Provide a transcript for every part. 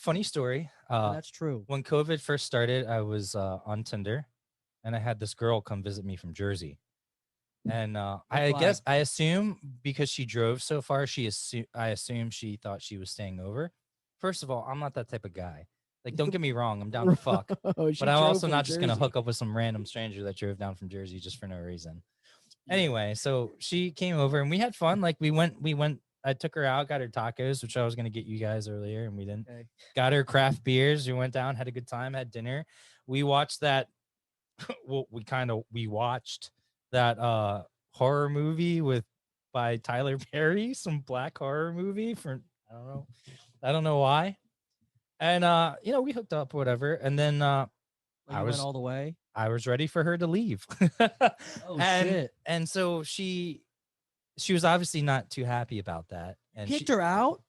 funny story. That's true. When COVID first started, I was on Tinder, and I had this girl come visit me from Jersey. And I flag. guess I assume because she drove so far, I assume she thought she was staying over. First of all, I'm not that type of guy. Like, don't get me wrong, I'm down to fuck, Oh, she but I'm drove also from not just gonna Jersey. hook up with some random stranger that drove down from Jersey just for no reason. Yeah. Anyway, so she came over and we had fun. Like we went. I took her out, got her tacos, which I was gonna get you guys earlier, and we didn't. Okay. Got her craft beers. We went down, had a good time, had dinner. We watched that. Well, we watched that horror movie by Tyler Perry, some black horror movie for I don't know why. And we hooked up, whatever, and then Like I you was went all the way. I was ready for her to leave. Oh and, shit! And so she was obviously not too happy about that. And Kicked her out.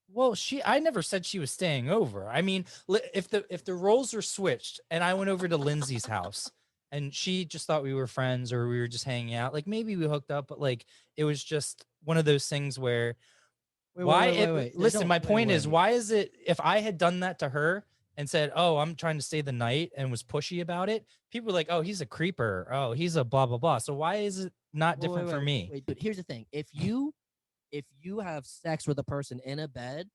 Well, I never said she was staying over. I mean, if the roles were switched and I went over to Lindsay's house and she just thought we were friends or we were just hanging out, like maybe we hooked up, but like it was just one of those things where Wait. Listen, my point is, wait. why is it if I had done that to her and said, "Oh, I'm trying to stay the night," and was pushy about it, people were like, "Oh, he's a creeper. Oh, he's a blah blah blah." So why is it not different for me? Wait, but here's the thing: if you have sex with a person in a bed,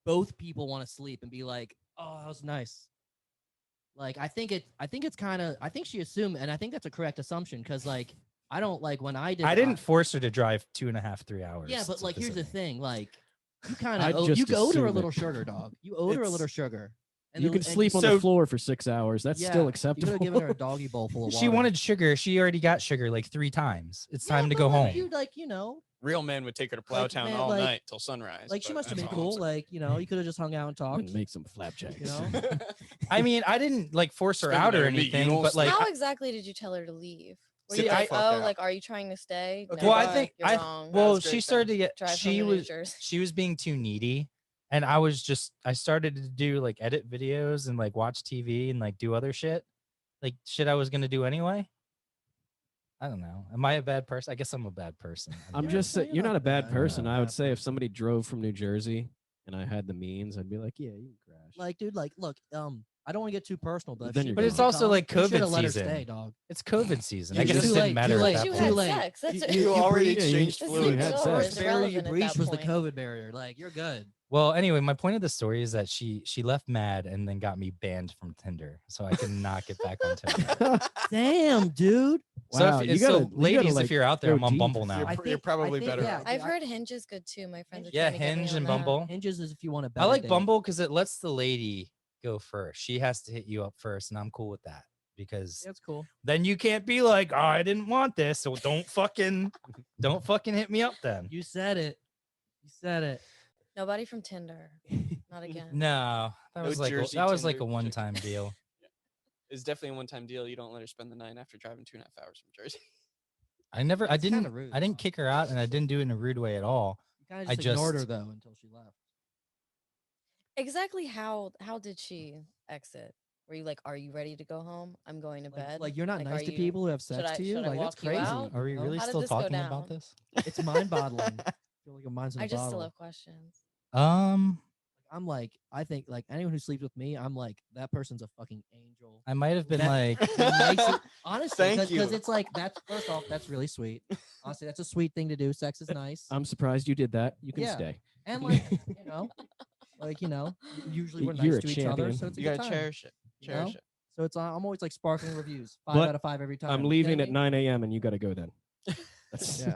both people want to sleep and be like, "Oh, that was nice." Like I think it's kind of I think she assumed, and I think that's a correct assumption because like I don't like when I did. I didn't force her to drive 2.5, 3 hours. Yeah, but like here's the thing: like you kind I'd of just you owed her a assume little it. sugar, dog. You owed her a little sugar. And You then- can sleep on so- the floor for 6 hours. That's yeah, still You acceptable. could have given her a doggy bowl full of water. She wanted sugar. She already got sugar like 3 times. It's time to but go like, home. You like you know. Real man would take her to Plowtown man, all like- night till sunrise. Like she but must have that's been all I'm cool. saying. Like you could have just hung out and talked. And make some flapjacks. You know? I mean, I didn't like force her Spend out the or night with me, you anything, don't but like, How exactly did you tell her to leave? Were Sit you the like, fuck oh, out. like, are you trying to stay? Okay, No, well, I bye. think you're wrong. well, That's she great started to then. get Drive home she to New was Jersey. she was being too needy, and I started to do like edit videos and like watch TV and like do other shit, like shit I was gonna do anyway. I don't know. Am I a bad person? I guess I'm a bad person. I I'm don't just know. saying, you're not a bad person. You're not I a would bad say if person. somebody drove from New Jersey and I had the means, I'd be like, yeah, you can crash. Like, dude, like, look, I don't want to get too personal, but if Then she you're But good. it's didn't also come, like you shoulda COVID let her season. stay, dog. It's COVID season. You I guess just- it Too didn't late, matter too at late, that you too point. had late. sex. That's You already yeah, exchanged This fluids. You had is sex. it's Barrier you irrelevant at breached that was the point. COVID barrier. Like, you're good. Well, anyway, my point of the story is that she left mad and then got me banned from Tinder, so I could not get back on Tinder. Damn, dude. Wow, so, you gotta, ladies, like, if you're out there, go I'm on deep. Bumble now. You're probably better yeah, off. I've heard Hinge is good too. My friends are Yeah, trying to get me Hinge on and that. Bumble. Hinges is if you want to. I like Bumble because it lets the lady go first. She has to hit you up first, and I'm cool with that because That's cool. then you can't be like, "Oh, I didn't want this," so don't fucking hit me up then. You said it. You said it. Nobody from Tinder. Not again. No, that No was like Jersey that was like a Tinder chick. one-time deal. It's definitely a one-time deal. You don't let her spend the night after driving 2.5 hours from Jersey. I It's kinda didn't rude, I didn't huh? kick her out, and I didn't do it in a rude way at all. You kind of I just ignored her just- though until she left. Exactly how did she exit? Were you like, are you ready to go home? I'm going to bed. Like you're not Like, nice are to you- people who have sex I- to you. should I Like that's walk you crazy. out? Are we you know? really How did still this go talking about down? this? It's mind boggling. I feel like your mind's in a I just bottle. still have questions. I'm like, I think like anyone who sleeps with me, I'm like that person's a fucking angel. I might have been That- like, That makes it, honestly, Thank because you. it's like that's first off, that's really sweet. Honestly, that's a sweet thing to do. Sex is nice, I'm surprised you did that. You can Yeah. stay. and like usually we're You're nice a to each other, champion. so it's a You good gotta time, cherish it. you know? Cherish it. So it's I'm always like sparkling reviews, 5 But out of 5 every time. I'm You leaving kidding at me? 9 a.m. and you got to go then. That's, Yeah.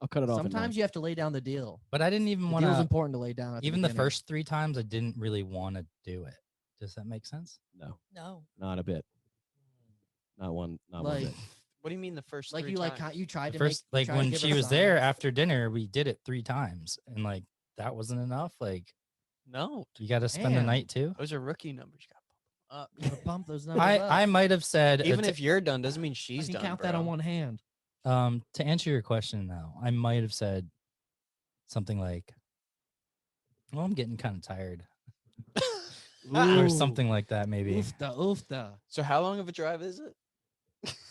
I'll cut it off. Sometimes you have to lay down the deal. but I didn't even The want deal's to. important to lay down. At Even the beginning. first 3 times, I didn't really want to do it. Does that make sense? No, No. not a bit. Not one. Not one Like, bit. What do you mean the first like three you like times? you tried The to first, make, like you tried to when give she her was there signs. after dinner, we did it 3 times, and like that wasn't enough. Like No, you got to spend the Damn. night too. those are rookie numbers. You got up. You gotta pump those numbers up. I might have said Even if you're done, doesn't mean I she's can done. count bro. that on one hand. to answer your question though, I might have said something like, "Well, I'm getting kind of tired," or Ooh. something like that, maybe. Oofta, oofta. So how long of a drive is it?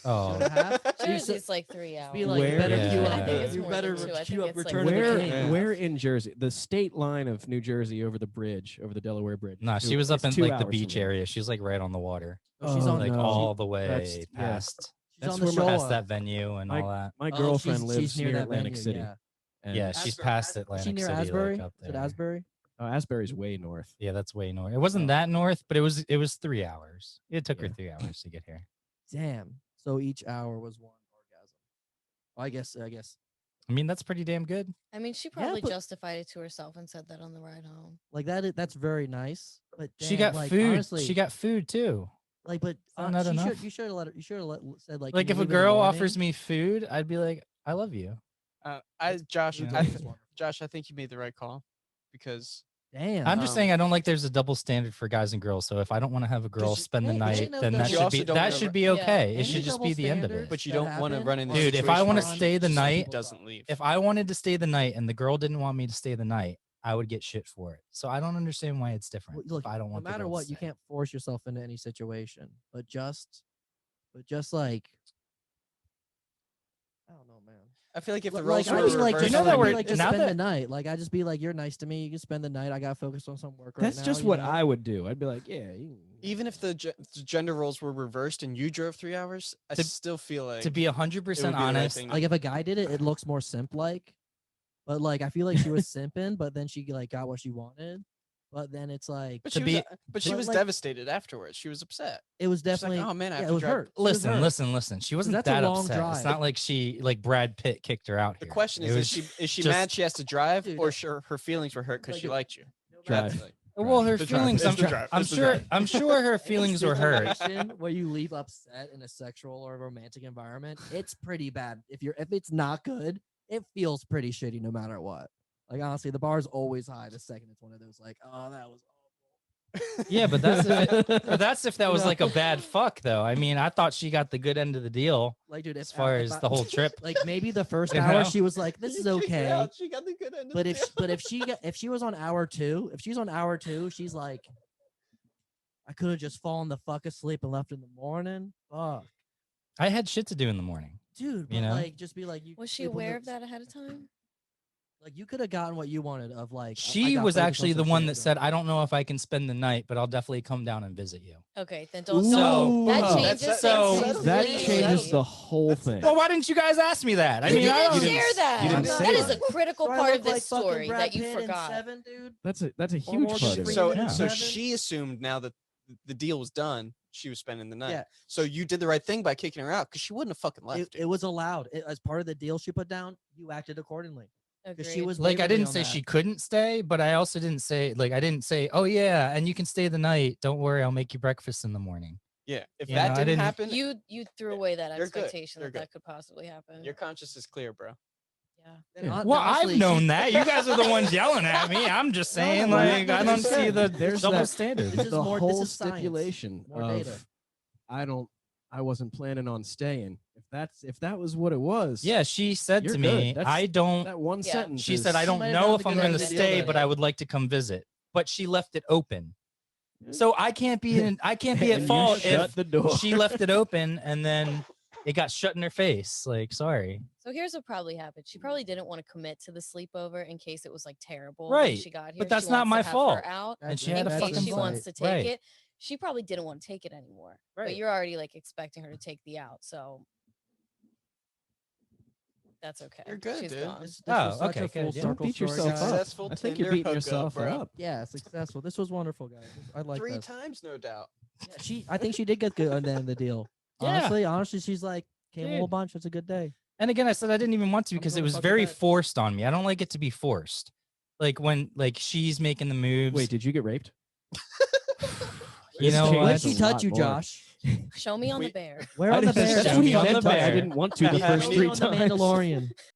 Oh, 2.5. Jersey's like 3 hours. Be like, Where- you better Yeah. queue I up. think it's You more better than 2. I queue think up. it's like Return of the 3.5. King. Where in Jersey? The state line of New Jersey over the bridge, over the Delaware Bridge. no, she was up It's in 2 like the hours from beach here. area. She's like right on the water, Oh, she's on like no. all the That's- way yeah. past She's That's on the where shore. past that venue and all that. My Oh, girlfriend she's lives near near that Atlantic venue, City. yeah. And Yeah, she's Asbury- past Is she Atlantic near City, Asbury? like up Is it there. Asbury? Asbury's way north. Yeah, that's way north. It wasn't Oh. that north, but it was 3 hours. It took her Yeah. 3 hours to get here. Damn. So each hour was one orgasm. Well, I guess. I mean, that's pretty damn good. I mean, she probably but- justified it to herself and said that on the ride home. Like that's very nice. But She damn, got like, food. Honestly, She got food too. like, but that not enough? you should have let her. You should have said like. Like "Can if you a leave in the girl offers morning?" me food, I'd be like, I love you. Josh, Yeah. Josh, I think you made the right call because Damn. I'm just Um, saying I don't like there's a double standard for guys and girls. So if I don't want to have a girl you- spend the Hey, night, ain't no then double that You should also be don't that wanna should ru- be Yeah. okay. It Any should just double be the end of standards it. but you that don't want to happen run in are this Dude, if I wanna just stay the some night- people doesn't suck. leave. If I wanted to stay the night and the girl didn't want me to stay the night, I would get shit for it. So I don't understand why it's different. Well, look, if I don't no want the matter girl to what, you stay. can't force yourself into any situation. But just like, I don't know, man. I feel like if the Like roles I'd were be like, reversed, you know just, that I'd be we're- like, just now spend the that- night. Like I just be like, you're nice to me. You can spend the night. I got to focus on some work right That's now. just you what know? I would do. I'd be like, yeah. even if the gender roles were reversed and you drove 3 hours, I To- still feel like To be 100% the right honest, thing. Like if a guy did it, it looks more simp like. But like I feel like she was simping, but then she like got what she wanted. But then it's like but to she be- was, but she but, was like- devastated afterwards. She was upset. it was She's like, definitely. "Oh, man, I yeah, have it to was drive." hurt. She was listen, hurt. listen. She wasn't that's a that long upset. drive. It's not like she like Brad Pitt kicked her out The here. question It is was she just- mad she has to drive, Dude, or sure her feelings were hurt because like she it- liked you? Drive. That's like- Well, her The drive. feelings. It's I'm, the drive. I'm It's the sure. drive. I'm sure her Any feelings were hurt. situation Where you leave upset in a sexual or romantic environment, it's pretty bad. If it's not good, it feels pretty shitty no matter what. Like honestly, the bar's always high the second it's one of those like, oh, that was awful. Yeah, but that's but that's if that You was like a know? bad fuck though. I mean, I thought she got the good end of the deal Like, dude, as far as the whole trip. like maybe the first You hour know? she was like, this is You kicked her okay. out, she got the good end of But the deal. if she was on hour 2, if she's on hour 2, she's like, I could have just fallen the fuck asleep and left in the morning. Fuck, I had shit to do in the morning. dude. But You know? like, just be like, you Was she sleep on aware the- of that ahead of time? Like, you could have gotten what you wanted. Of like, I She got was focused on actually the some one shit, that so- said, "I don't know if I can spend the night, but I'll definitely come down and visit you." Okay, then don't. So- that Oh. changes That's- so- things That completely. changes the whole thing. Well, why didn't you guys ask me that? I You mean, I didn't don't. share that. you didn't That say is that. a critical Do I part look of this like fucking story Brad that you Pitt in forgot. 7, dude? That's a Or huge Morgan part of it. Freeman So in Yeah. so 7? she assumed now that the deal was done, she was spending the night. Yeah. So you did the right thing by kicking her out because she wouldn't have fucking left. It was allowed. As part of the deal she put down, you acted accordingly. Because she Agreed. was Like I wavery didn't on say that. she couldn't stay, but I also didn't say I didn't say, "Oh yeah, and you can stay the night. Don't worry, I'll make you breakfast in the morning." Yeah. If You that know, I didn't didn't- happen, You threw away that You're good. expectation You're that good. could possibly happen. your conscience is clear, bro. Yeah. And Yeah. hon- Well, honestly, I've known she- that. You guys are the ones yelling at me. I'm just No, saying, no, like, I don't see the There's double that- standard. This is the more- whole this is science. stipulation More of data. I wasn't planning on staying. If that was what it was, Yeah, she said You're to good. me, That's- "I don't." that one Yeah. sentence. She said, "I is- don't might have know gotten if the I'm good going end to of the stay, deal but then. I would like to come visit." But she left it open, so I can't be at And you fault shut if the door. she left it open and then it got shut in her face. Like, sorry. So here's what probably happened. She probably didn't want to commit to the sleepover in case it was like terrible when Right, she got here. but that's She not wants my to have fault. Her out And she That- had a in that's case fucking she wants insight. to take Right. it. She probably didn't want to take it anymore. Right. But you're already like expecting her to take the out, so that's okay. You're good, She's dude. gone. This Oh, was such okay, a full good, yeah. Don't circle beat story, yourself guys. up. Successful I think you're Tinder beating hookup, yourself bro. up. Yeah, successful. This was wonderful, guys. I like 3 this. times, no doubt. Yeah, I think she did get good on the end of the deal. Yeah. Honestly, she's like came a whole Dude. bunch. It's a good day. And again, I said I didn't even want to I'm because going it to was fucking very bed. forced on me. I don't like it to be forced. Like when she's making the moves. Wait, did you get raped? You know changed what? Where'd she a touch lot you, more. Josh? Show me on We- the bear. Where I on the didn't- bear? That's Show what me he on meant the by I bear. didn't want to the Yeah, first we 3 on the times. Mandalorian.